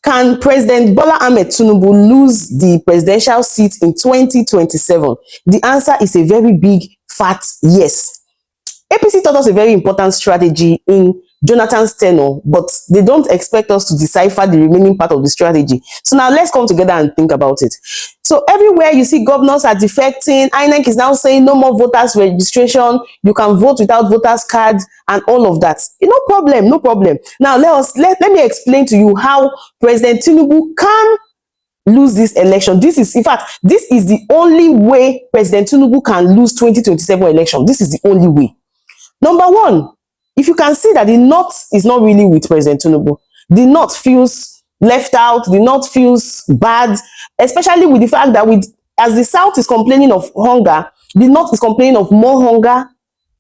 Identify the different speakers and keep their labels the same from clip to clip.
Speaker 1: Can President Bola Ahmed Tinubu lose the presidential seat in 2027? The answer is a very big, fat yes. APC taught us a very important strategy in Jonathan's tenure, but they don't expect us to decipher the remaining part of the strategy. So now let's come together and think about it. So everywhere you see governors are defecting, INEC is now saying no more voters registration, you can vote without voters cards and all of that. No problem, no problem. Now let me explain to you how President Tinubu can lose this election. This is, in fact, this is the only way President Tinubu can lose 2027 election. This is the only way. Number one, if you can see that the North is not really with President Tinubu, the North feels left out, the North feels bad, especially with the fact that as the South is complaining of hunger, the North is complaining of more hunger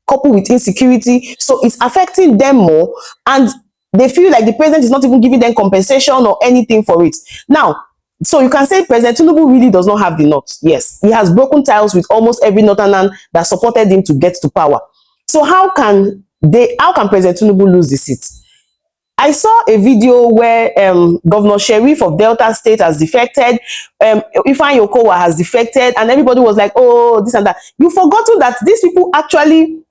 Speaker 1: coupled with insecurity. So it's affecting them more, and they feel like the president is not even giving them compensation or anything for it. Now, so you can say President Tinubu really does not have the North. Yes, he has broken ties with almost every Northerner that supported him to get to power. So how can President Tinubu lose the seat? I saw a video where Governor Sheriff of Delta State has defected, Ifeanyi Okowa has defected, and everybody was like, oh, this and that. You've forgotten that these people actually...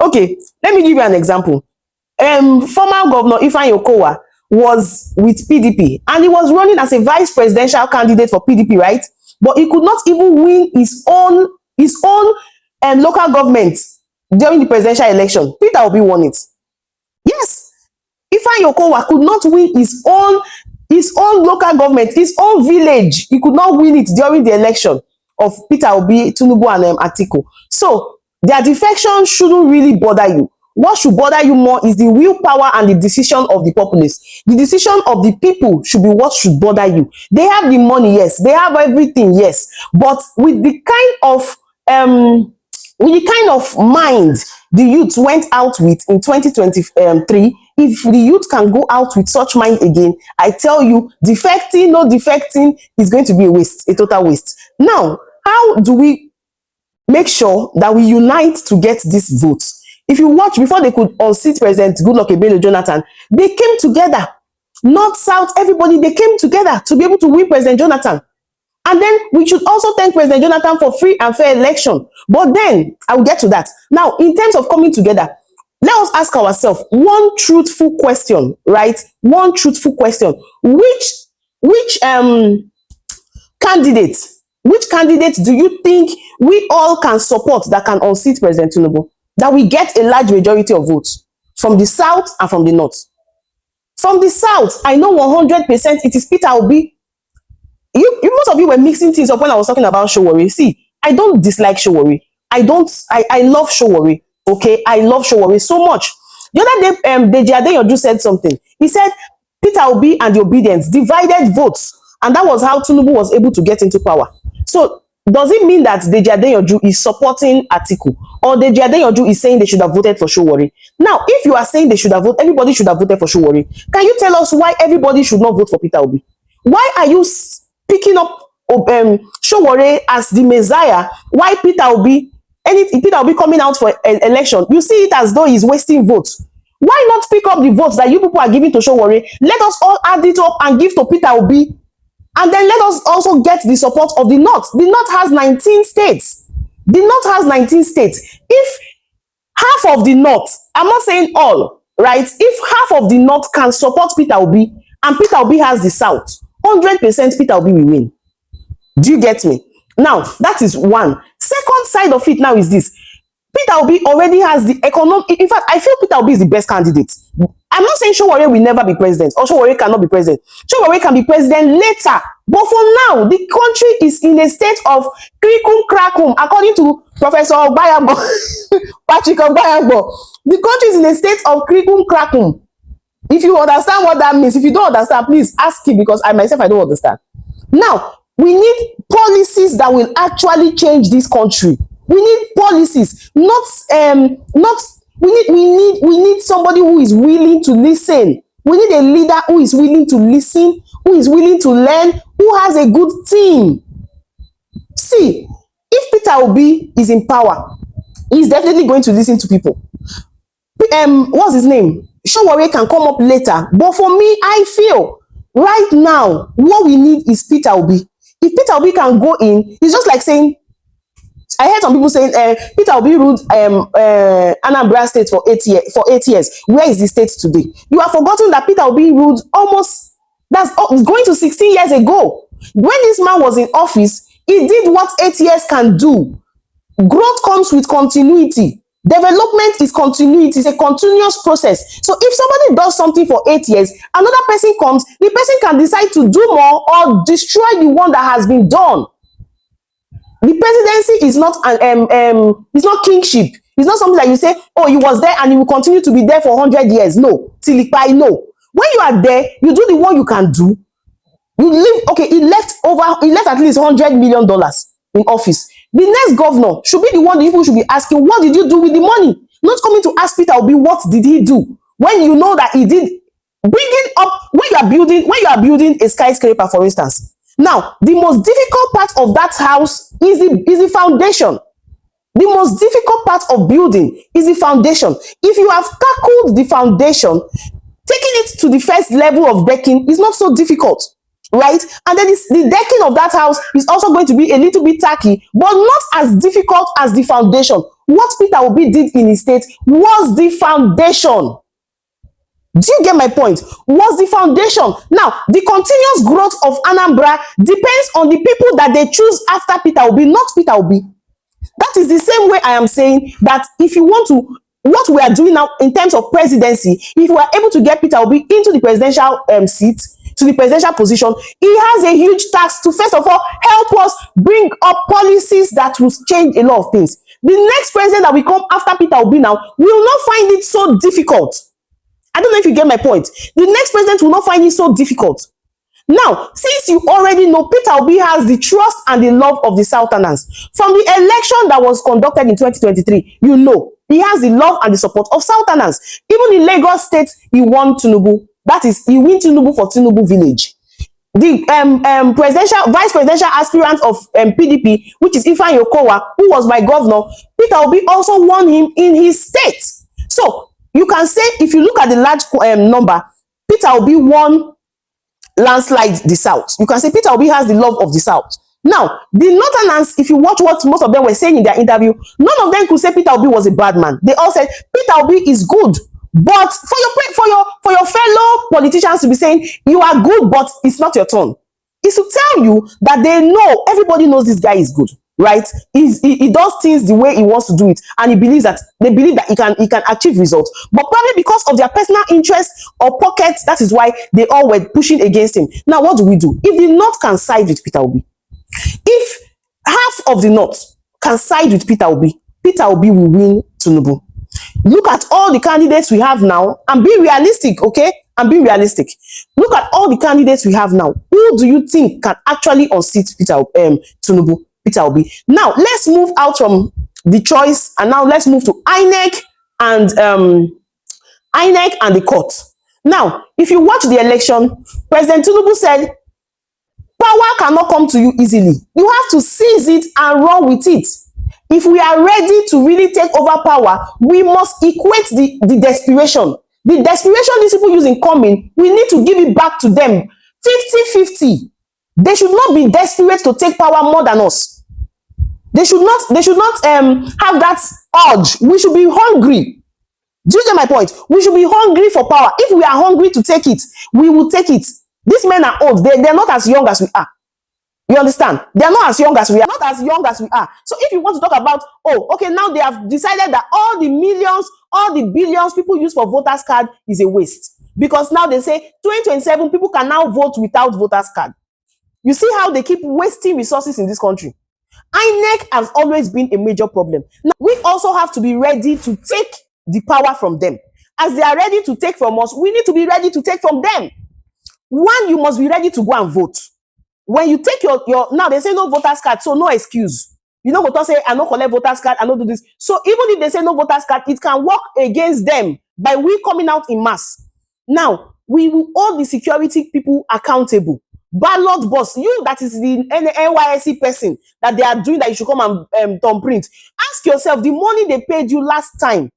Speaker 1: Okay, let me give you an example. Former Governor Ifeanyi Okowa was with PDP, and he was running as a vice presidential candidate for PDP, right? But he could not even win his own local government during the presidential election. Peter Obi won it. Yes, Ifeanyi Okowa could not win his own local government, his own village. He could not win it during the election of Peter Obi, Tinubu, and Atiku. So their defection shouldn't really bother you. What should bother you more is the willpower and the decision of the populace. The decision of the people should be what should bother you. They have the money, yes. They have everything, yes. But with the kind of mind the youth went out with in 2023, if the youth can go out with such mind again, I tell you, defecting, no defecting is going to be a waste, a total waste. Now, how do we make sure that we unite to get these votes? If you watch, before they could unseat President Goodluck Ebele Jonathan, they came together. North, South, everybody, they came together to be able to win President Jonathan. And then we should also thank President Jonathan for free and fair election. But then, I will get to that. Now, in terms of coming together, let us ask ourselves one truthful question, right? One truthful question. Which candidate do you think we all can support that can unseat President Tinubu? That we get a large majority of votes from the South and from the North. From the South, I know 100% it is Peter Obi. Most of you were mixing things up when I was talking about Sowore. See, I don't dislike Sowore. I love Sowore. Okay, I love Sowore so much. The other day, Deji Adeyanju said something. He said Peter Obi and the Obedience divided votes, and that was how Tinubu was able to get into power. So does it mean that Deji Adeyanju is supporting Atiku, or Deji Adeyanju is saying they should have voted for Sowore? Now, if you are saying they should have voted, everybody should have voted for Sowore, can you tell us why everybody should not vote for Peter Obi? Why are you picking up Sowore as the Messiah? Why Peter Obi coming out for an election, you see it as though he's wasting votes? Why not pick up the votes that you people are giving to Sowore? Let us all add it up and give to Peter Obi. And then let us also get the support of the North. The North has 19 states. The North has 19 states. If half of the North, I'm not saying all, right? If half of the North can support Peter Obi, and Peter Obi has the South, 100% Peter Obi will win. Do you get me? Now, that is one. Second side of it now is this. Peter Obi already has the economic... In fact, I feel Peter Obi is the best candidate. I'm not saying Sowore will never be president, or Sowore cannot be president. Sowore can be president later. But for now, the country is in a state of krikum krakum, according to Professor Bayabo, Patrick Bayabo. The country is in a state of krikum krakum. If you understand what that means, if you don't understand, please ask me, because I myself, I don't understand. Now, we need policies that will actually change this country. We need policies, we need somebody who is willing to listen. We need a leader who is willing to listen, who is willing to learn, who has a good team. See, if Peter Obi is in power, he's definitely going to listen to people. What's his name? Sowore can come up later. But for me, I feel Right now, what we need is Peter Obi. If Peter Obi can go in, it's just like saying, I heard some people saying Peter Obi ruled Anambra State for 8 years. For 8 years, where is the state today? You have forgotten that Peter Obi ruled almost, that's going to 16 years ago. When this man was in office, he did what 8 years can do. Growth comes with continuity. Development is continuity. It's a continuous process. So if somebody does something for 8 years, another person comes, the person can decide to do more or destroy the one that has been done. The presidency is not it's not kingship. It's not something that you say, oh, he was there and he will continue to be there for 100 years. No, till it by no. When you are there, you do the one you can do. You live, okay, he left at least $100 million in office. The next governor should be the one the people should be asking, what did you do with the money? Not coming to ask Peter Obi, what did he do? When you know that he did, bringing up, when you are building a skyscraper, for instance. Now, the most difficult part of that house is the foundation. The most difficult part of building is the foundation. If you have tackled the foundation, taking it to the first level of decking is not so difficult, right? And then the decking of that house is also going to be a little bit tacky, but not as difficult as the foundation. What Peter Obi did in his state was the foundation. Do you get my point? Was the foundation. Now, the continuous growth of Anambra depends on the people that they choose after Peter Obi, not Peter Obi. That is the same way I am saying that if you want to, what we are doing now in terms of presidency, if we are able to get Peter Obi into the presidential seat, to the presidential position, he has a huge task to, first of all, help us bring up policies that will change a lot of things. The next president that will come after Peter Obi now will not find it so difficult. I don't know if you get my point. The next president will not find it so difficult. Now, since you already know Peter Obi has the trust and the love of the Southerners, from the election that was conducted in 2023, you know, he has the love and the support of Southerners. Even in Lagos State, he won Tinubu. That is, he won Tinubu for Tinubu Village. The vice presidential aspirant of PDP, which is Ifeanyi Okowa, who was my governor, Peter Obi also won him in his state. So, you can say, if you look at the large number, Peter Obi won landslide the South. You can say Peter Obi has the love of the South. Now, the Northerners, if you watch what most of them were saying in their interview, none of them could say Peter Obi was a bad man. They all said Peter Obi is good. But for your fellow politicians to be saying you are good, but it's not your turn, is to tell you that they know, everybody knows this guy is good. Right? He does things the way he wants to do it, and they believe that he can achieve results. But probably because of their personal interest or pockets, that is why they all were pushing against him. Now, what do we do? If the North can side with Peter Obi, if half of the North can side with Peter Obi will win Tinubu. Look at all the candidates we have now and be realistic, okay? And be realistic. Look at all the candidates we have now. Who do you think can actually unseat Tinubu? Peter Obi. Now, let's move out from the choice and now let's move to INEC and the court. Now, if you watch the election, President Tinubu said, power cannot come to you easily. You have to seize it and run with it. If we are ready to really take over power, we must equate the desperation. The desperation these people use in coming, we need to give it back to them. 50-50. They should not be desperate to take power more than us. They should not have that urge. We should be hungry. Do you get my point? We should be hungry for power. If we are hungry to take it, we will take it. These men are old. They're not as young as we are. You understand? They're not as young as we are. Not as young as we are. So if you want to talk about, oh, okay, now they have decided that all the millions, all the billions people use for voters card is a waste. Because now they say 2027 people can now vote without voters card. You see how they keep wasting resources in this country. INEC has always been a major problem. Now, we also have to be ready to take the power from them. As they are ready to take from us, we need to be ready to take from them. One, you must be ready to go and vote. When you take your now they say no voters card, so no excuse. You know what I say, I don't collect voters card, I don't do this. So even if they say no voters card, it can work against them by we coming out in mass. Now, we will hold the security people accountable. Ballot boss, you that is the NYSC person that they are doing that you should come and thumbprint. Ask yourself, the money they paid you last time,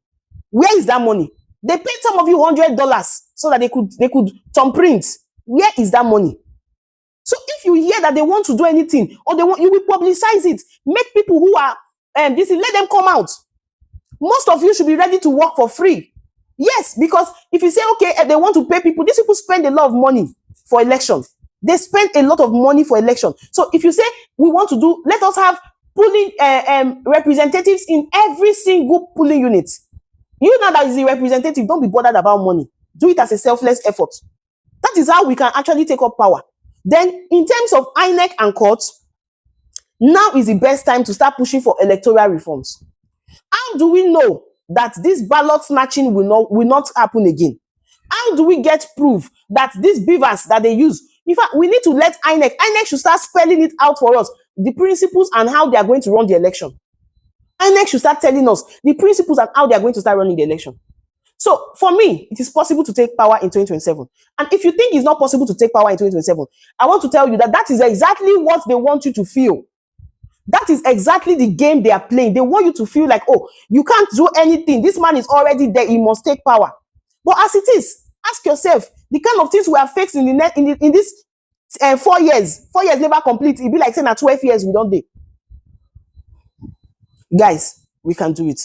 Speaker 1: where is that money? They paid some of you $100 so that they could thumbprint. Where is that money? So if you hear that they want to do anything, or you will publicize it. Make people who are this, let them come out. Most of you should be ready to work for free. Yes, because if you say, okay, they want to pay people, these people spend a lot of money for election. They spend a lot of money for election. So if you say, we want to do, let us have polling representatives in every single polling unit. You know that is the representative. Don't be bothered about money. Do it as a selfless effort. That is how we can actually take up power. Then, in terms of INEC and courts, now is the best time to start pushing for electoral reforms. How do we know that this ballot snatching will not happen again? How do we get proof that these beavers that they use? In fact, we need to let INEC should start spelling it out for us, the principles and how they are going to run the election. INEC should start telling us the principles and how they are going to start running the election. So for me, it is possible to take power in 2027. And if you think it's not possible to take power in 2027, I want to tell you that that is exactly what they want you to feel. That is exactly the game they are playing. They want you to feel like, oh, you can't do anything. This man is already there. He must take power. But as it is, ask yourself, the kind of things we are facing in this 4 years. 4 years never complete. It be like saying at 12 years we don't do. Guys, we can do it.